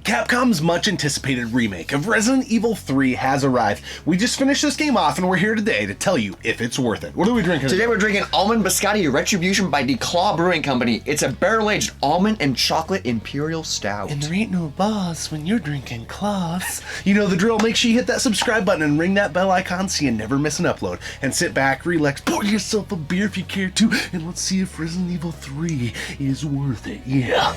Capcom's much anticipated remake of Resident Evil 3 has arrived. We just finished this game off and we're here today to tell you if it's worth it. What are we drinking today? We're drinking Almond Biscotti Retribution by Duclaw Brewing Company. It's a barrel-aged almond and chocolate imperial stout. And there ain't no boss when you're drinking claws. You know the drill. Make sure you hit that subscribe button and ring that bell icon so you never miss an upload. And sit back, relax, pour yourself a beer if you care to, and let's see if Resident Evil 3 is worth it. Yeah.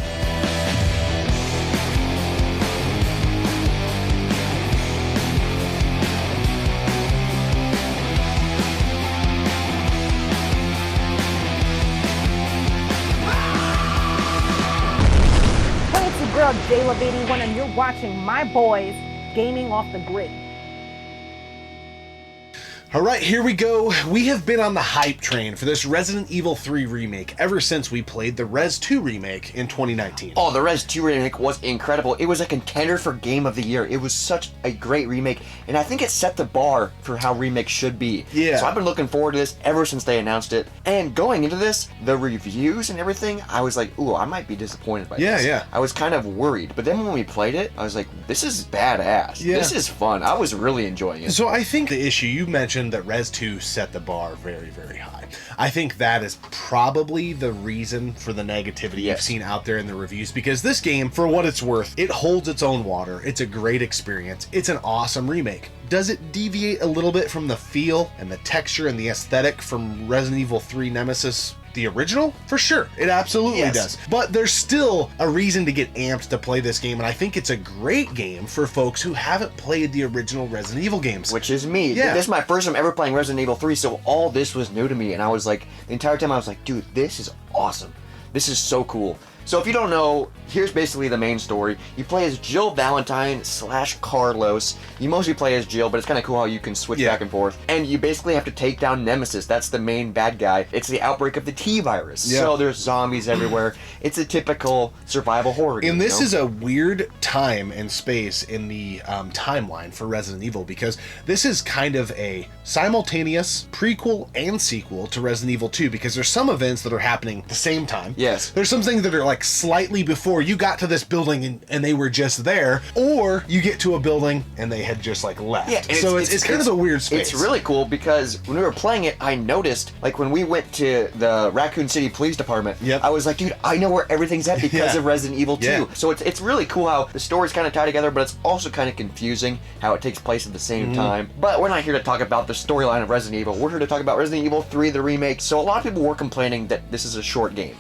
J-Love81 and you're watching my boys gaming off the grid. Alright, here we go. We have been on the hype train for this Resident Evil 3 remake ever since we played the Res 2 remake in 2019. Oh, the Res 2 remake was incredible. It was a contender for Game of the Year. It was such a great remake, and I think it set the bar for how remakes should be. Yeah. So I've been looking forward to this ever since they announced it. And going into this, the reviews and everything, I was like, ooh, I might be disappointed by this. Yeah. I was kind of worried. But then when we played it, I was like, this is badass. Yeah. This is fun. I was really enjoying it. So I think the issue, you mentioned that Res 2 set the bar very, very high. I think that is probably the reason for the negativity you've seen out there in the reviews, because this game, for what it's worth, it holds its own water. It's a great experience. It's an awesome remake. Does it deviate a little bit from the feel and the texture and the aesthetic from Resident Evil 3 Nemesis, the original? For sure. It absolutely does. But there's still a reason to get amped to play this game, and I think it's a great game for folks who haven't played the original Resident Evil games. Which is me. Yeah. This is my first time ever playing Resident Evil 3, so all this was new to me, and I was like, the entire time I was like, dude, this is awesome. This is so cool. So if you don't know, here's basically the main story. You play as Jill Valentine / Carlos. You mostly play as Jill, but it's kind of cool how you can switch back and forth. And you basically have to take down Nemesis. That's the main bad guy. It's the outbreak of the T virus. Yeah. So there's zombies everywhere. It's a typical survival horror game. And this is a weird time and space in the timeline for Resident Evil, because this is kind of a simultaneous prequel and sequel to Resident Evil 2, because there's some events that are happening at the same time. Yes. There's some things that are like slightly before you got to this building and they were just there, or you get to a building and they had just like left. Yeah, so it's kind of a weird space. It's really cool because when we were playing it, I noticed, like when we went to the Raccoon City Police Department, I was like, dude, I know where everything's at because of Resident Evil 2. Yeah. So it's really cool how the stories kind of tie together, but it's also kind of confusing how it takes place at the same time. But we're not here to talk about the storyline of Resident Evil. We're here to talk about Resident Evil 3, the remake. So a lot of people were complaining that this is a short game.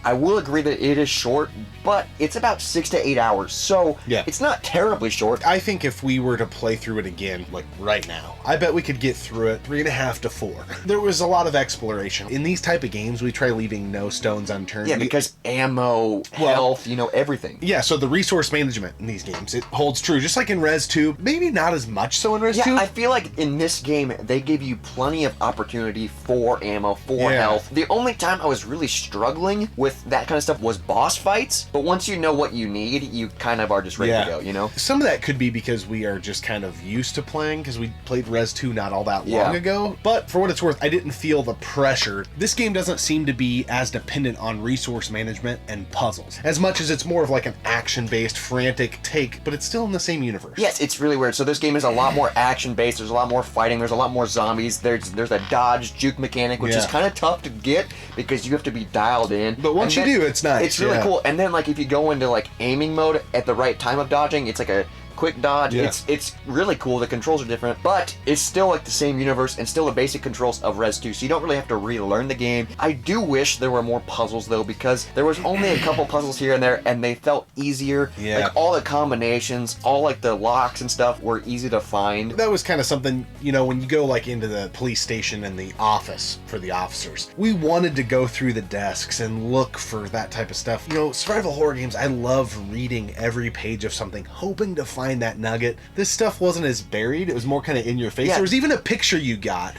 I will agree that it is short, but it's about 6 to 8 hours, so it's not terribly short. I think if we were to play through it again, like right now, I bet we could get through it 3.5 to 4. There was a lot of exploration. In these type of games, we try leaving no stones unturned. Yeah, because ammo, health, everything. Yeah, so the resource management in these games, it holds true. Just like in Res 2, maybe not as much so in Res 2. Yeah, I feel like in this game, they give you plenty of opportunity for ammo, for health. The only time I was really struggling with that kind of stuff was boss fights, but once you know what you need, you kind of are just ready to go, Some of that could be because we are just kind of used to playing, because we played Res 2 not all that long ago, but for what it's worth, I didn't feel the pressure. This game doesn't seem to be as dependent on resource management and puzzles, as much as it's more of like an action-based, frantic take, but it's still in the same universe. Yes, it's really weird. So this game is a lot more action-based, there's a lot more fighting, there's a lot more zombies, there's a dodge juke mechanic, which is kind of tough to get because you have to be dialed in. But once you do, it's nice. It's really cool. And then like if you go into like aiming mode at the right time of dodging, it's like a quick dodge. It's really cool. The controls are different, but it's still like the same universe and still the basic controls of Res 2, so you don't really have to relearn the game. I do wish there were more puzzles though, because there was only a couple puzzles here and there and they felt easier. Like all the combinations, all like the locks and stuff were easy to find. That was kind of something, when you go like into the police station and the office for the officers, we wanted to go through the desks and look for that type of stuff. Survival horror games, I love reading every page of something, hoping to find that nugget. This stuff wasn't as buried. It was more kind of in your face. There was even a picture you got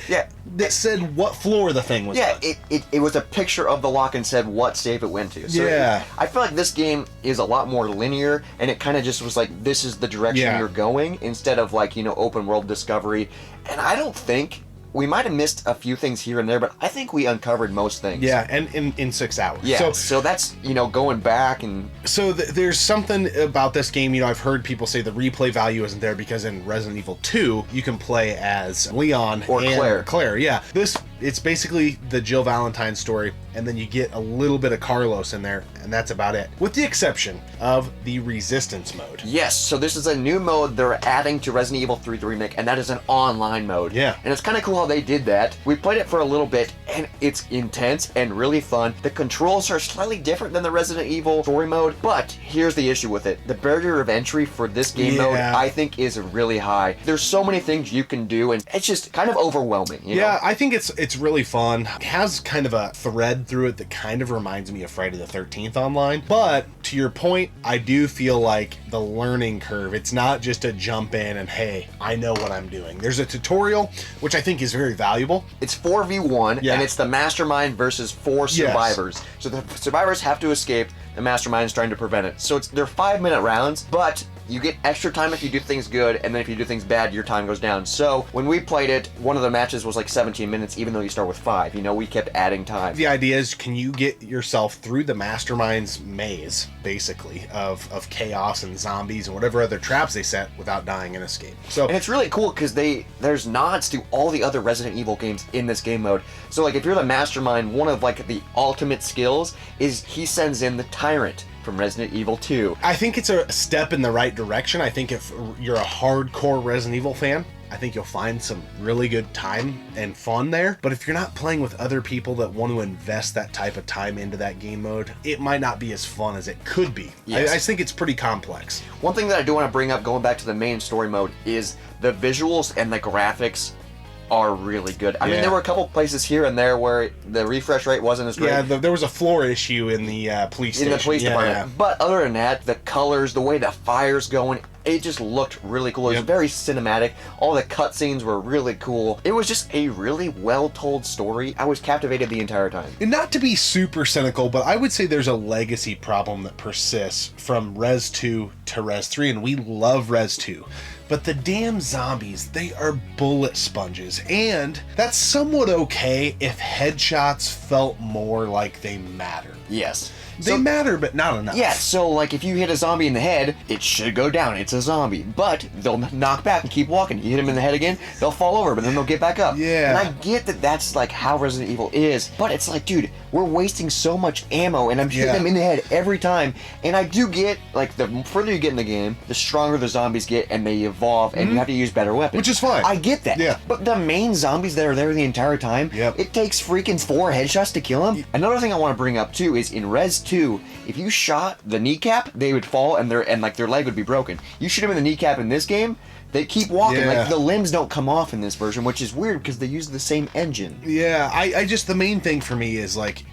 that said what floor the thing was on. It was a picture of the lock and said what save it went to. So I feel like this game is a lot more linear, and it kind of just was like, this is the direction you're going, instead of like, open world discovery. And I don't think we might have missed a few things here and there, but I think we uncovered most things. Yeah, and in 6 hours. Yeah, so that's, going back and... So there's something about this game, I've heard people say the replay value isn't there because in Resident Evil 2, you can play as Leon or and Claire, yeah. It's basically the Jill Valentine story, and then you get a little bit of Carlos in there, and that's about it. With the exception of the Resistance mode. Yes, so this is a new mode they're adding to Resident Evil 3 The Remake, and that is an online mode. Yeah. And it's kind of cool how they did that. We played it for a little bit, and it's intense and really fun. The controls are slightly different than the Resident Evil story mode, but here's the issue with it. The barrier of entry for this game mode, I think, is really high. There's so many things you can do, and it's just kind of overwhelming. You know? I think it's really fun. It has kind of a thread through it that kind of reminds me of Friday the 13th online. But to your point, I do feel like the learning curve, it's not just a jump in and, hey, I know what I'm doing. There's a tutorial, which I think is very valuable. It's 4v1, and it's the mastermind versus 4 survivors. Yes. So the survivors have to escape. The mastermind's trying to prevent it. So they're 5-minute rounds, but you get extra time if you do things good, and then if you do things bad, your time goes down. So when we played it, one of the matches was like 17 minutes, even though you start with 5. We kept adding time. The idea is, can you get yourself through the mastermind's maze, basically, of chaos and zombies and whatever other traps they set without dying and escape. And it's really cool because there's nods to all the other Resident Evil games in this game mode. So like if you're the mastermind, one of like the ultimate skills is he sends in the Tyrant from Resident Evil 2. I think it's a step in the right direction. I think if you're a hardcore Resident Evil fan, I think you'll find some really good time and fun there. But if you're not playing with other people that want to invest that type of time into that game mode, it might not be as fun as it could be. Yes. I think it's pretty complex. One thing that I do want to bring up, going back to the main story mode, is the visuals and the graphics are really good. I mean, there were a couple places here and there where the refresh rate wasn't as great. Yeah, there was a floor issue in the police station. In the police department. But other than that, the colors, the way the fire's going, it just looked really cool. It was very cinematic. All the cutscenes were really cool. It was just a really well-told story. I was captivated the entire time. And not to be super cynical, but I would say there's a legacy problem that persists from Res 2 to Res 3, and we love Res 2. But the damn zombies, they are bullet sponges. And that's somewhat okay if headshots felt more like they matter. Yes. They matter, but not enough. Yeah, so like if you hit a zombie in the head, it should go down. It's a zombie. But they'll knock back and keep walking. You hit them in the head again, they'll fall over, but then they'll get back up. Yeah. And I get that that's like how Resident Evil is, but it's like, dude, we're wasting so much ammo, and I'm hitting them in the head every time. And I do get, like, the further you get in the game, the stronger the zombies get, and they evolve, and you have to use better weapons. Which is fine. I get that. Yeah. But the main zombies that are there the entire time, it takes freaking 4 headshots to kill them. Another thing I want to bring up, too, is in Res 2, if you shot the kneecap, they would fall, and their leg would be broken. You shoot them in the kneecap in this game, they keep walking. Like, the limbs don't come off in this version, which is weird because they use the same engine. Yeah, I just, the main thing for me is, like,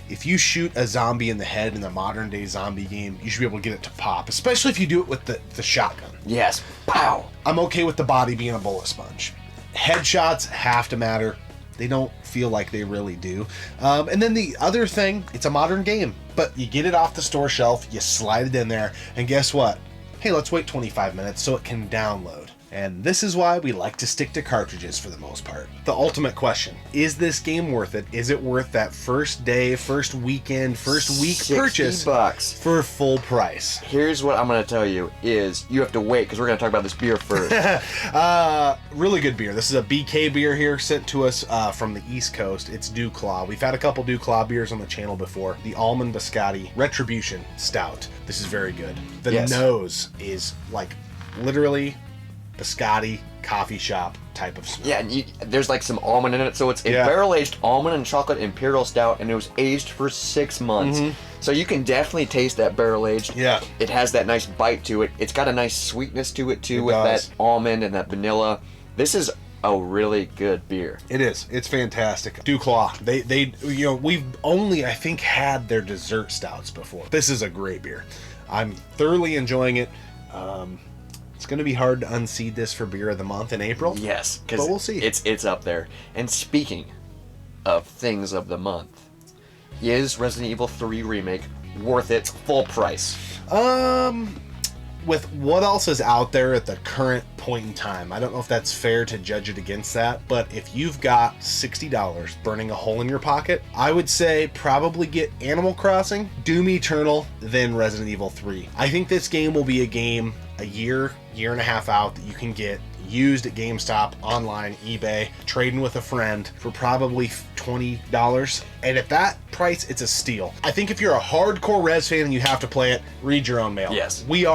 if you shoot a zombie in the head in the modern day zombie game, you should be able to get it to pop, especially if you do it with the shotgun. Yes. Pow! I'm okay with the body being a bullet sponge. Headshots have to matter. They don't feel like they really do. And then the other thing, it's a modern game, but you get it off the store shelf, you slide it in there, and guess what? Hey, let's wait 25 minutes so it can download. And this is why we like to stick to cartridges for the most part. The ultimate question, is this game worth it? Is it worth that first day, first weekend, first week purchase $60 for full price? Here's what I'm going to tell you is you have to wait because we're going to talk about this beer first. Really good beer. This is a BK beer here sent to us from the East Coast. It's Duclaw. We've had a couple Duclaw beers on the channel before. The Almond Biscotti Retribution Stout. This is very good. The nose is like literally Biscotti coffee shop type of smell. Yeah, and there's like some almond in it, so it's a barrel-aged almond and chocolate imperial stout, and it was aged for 6 months. So you can definitely taste that barrel-aged. Yeah. It has that nice bite to it. It's got a nice sweetness to it, too, with that almond and that vanilla. This is a really good beer. It is. It's fantastic. Duclaw. They we've only, I think, had their dessert stouts before. This is a great beer. I'm thoroughly enjoying it. It's going to be hard to unseat this for Beer of the Month in April. Yes, but we'll see. It's up there. And speaking of things of the month, is Resident Evil 3 Remake worth its full price? with what else is out there at the current point in time, I don't know if that's fair to judge it against that, but if you've got $60 burning a hole in your pocket, I would say probably get Animal Crossing, Doom Eternal, then Resident Evil 3. I think this game will be a game a year and a half out that you can get used at GameStop, online, eBay, trading with a friend for probably $20. And at that price, it's a steal. I think if you're a hardcore Rez fan and you have to play it, read your own mail. Yes. We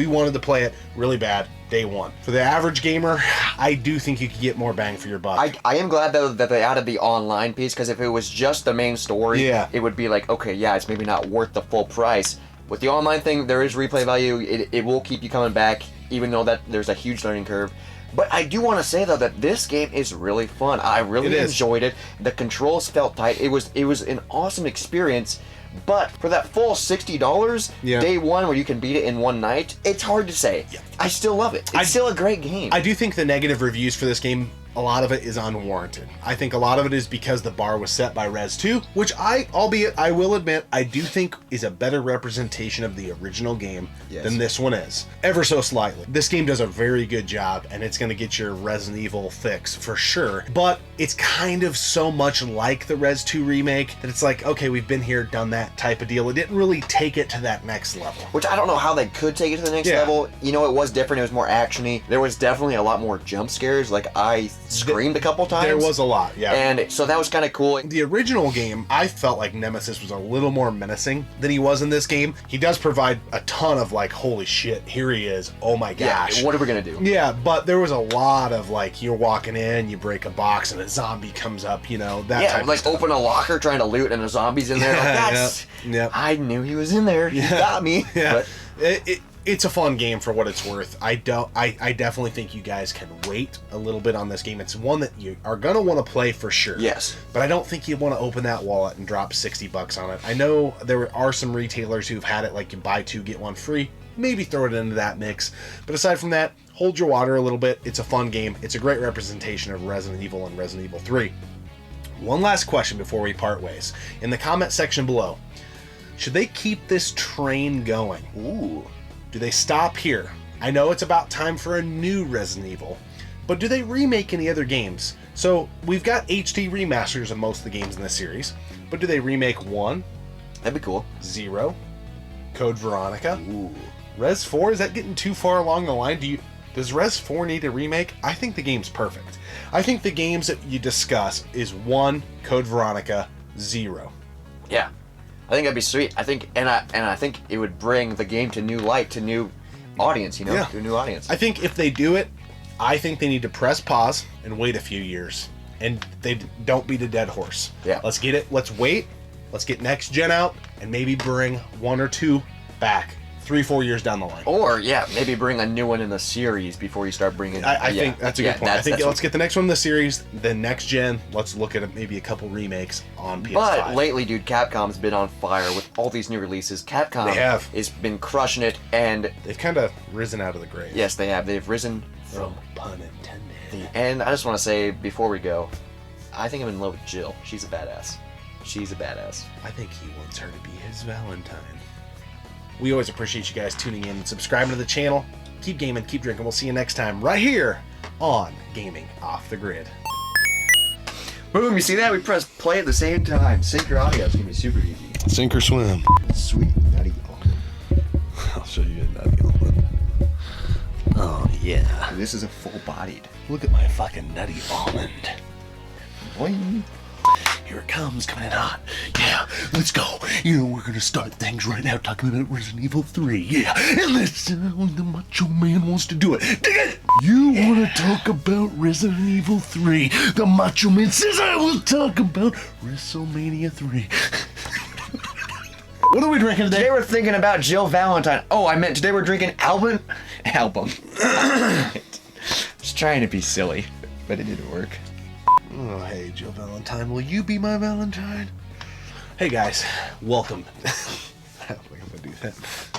wanted to play it really bad day one. For the average gamer, I do think you could get more bang for your buck. I am glad though that they added the online piece, because if it was just the main story, it would be like, okay, yeah, it's maybe not worth the full price. With the online thing, there is replay value. It will keep you coming back, even though that there's a huge learning curve. But I do want to say though that this game is really fun. I really enjoyed it. The controls felt tight. It was an awesome experience. But for that full $60, day one where you can beat it in one night, it's hard to say. Yeah. I still love it. It's still a great game. I do think the negative reviews for this game, a lot of it is unwarranted. I think a lot of it is because the bar was set by Rez 2, which I will admit, I do think is a better representation of the original game than this one is. Ever so slightly. This game does a very good job, and it's going to get your Resident Evil fix for sure, but it's kind of so much like the Rez 2 remake that it's like, okay, we've been here, done that type of deal. It didn't really take it to that next level. Which I don't know how they could take it to the next level. You know, it was different. It was more action-y. There was definitely a lot more jump scares. Like, I screamed a couple times. There was a lot, yeah. And so that was kind of cool. The original game, I felt like Nemesis was a little more menacing than he was in this game. He does provide a ton of like, holy shit, here he is. Oh my gosh. Yeah, what are we gonna do? Yeah, but there was a lot of like, you're walking in, you break a box and a zombie comes up, you know, that type like of stuff. open a locker trying to loot and a zombie's in there. Like, that's, I knew he was in there. He got me. Yeah. But it's a fun game for what it's worth. I definitely think you guys can wait a little bit on this game. It's one that you are gonna want to play for sure. Yes. But I don't think you want to open that wallet and drop $60 on it. I know there are some retailers who've had it like you buy two get one free. Maybe throw it into that mix. But aside from that, hold your water a little bit. It's a fun game. It's a great representation of Resident Evil and Resident Evil 3. One last question before we part ways. In the comment section below, should they keep this train going? Ooh. Do they stop here? I know it's about time for a new Resident Evil, but do they remake any other games? So we've got HD remasters of most of the games in this series, but do they remake 1? That'd be cool. 0? Code Veronica? Ooh. Res 4? Is that getting too far along the line? Does Res 4 need a remake? I think the game's perfect. I think the games that you discuss is 1, Code Veronica, 0. Yeah. I think that'd be sweet. I think I think it would bring the game to new light, to new audience, to a new audience. I think if they do it, I think they need to press pause and wait a few years. And they don't beat a dead horse. Yeah. Let's get it. Let's wait. Let's get next gen out and maybe bring 1 or 2 back 3-4 years down the line. Or maybe bring a new one in the series before you start bringing. I think that's a good point. I think let's get the next one in the series, then next gen. Let's look at maybe a couple remakes on PS5. But lately, dude, Capcom's been on fire with all these new releases. Capcom has been crushing it, and they've kind of risen out of the grave. Yes, they have. They've risen from pun intended. And I just want to say before we go, I think I'm in love with Jill. She's a badass. She's a badass. I think he wants her to be his Valentine. We always appreciate you guys tuning in and subscribing to the channel. Keep gaming, keep drinking. We'll see you next time right here on Gaming Off the Grid. Boom, you see that? We press play at the same time. Sync your audio. It's going to be super easy. Sink or swim. Sweet nutty almond. I'll show you a nutty almond. Oh, yeah. This is a full-bodied. Look at my fucking nutty almond. Boing. Here it comes, coming in hot. Yeah, let's go. You know, we're gonna start things right now talking about Resident Evil 3. Yeah, and let's the Macho Man wants to do it. Dig it! You wanna talk about Resident Evil 3? The Macho Man says I will talk about WrestleMania 3. What are we drinking today? Today we're thinking about Jill Valentine. Oh, I meant today we're drinking Album. Just trying to be silly, but it didn't work. Oh, hey, Jill Valentine, will you be my Valentine? Hey, guys, welcome. I don't think I'm gonna do that.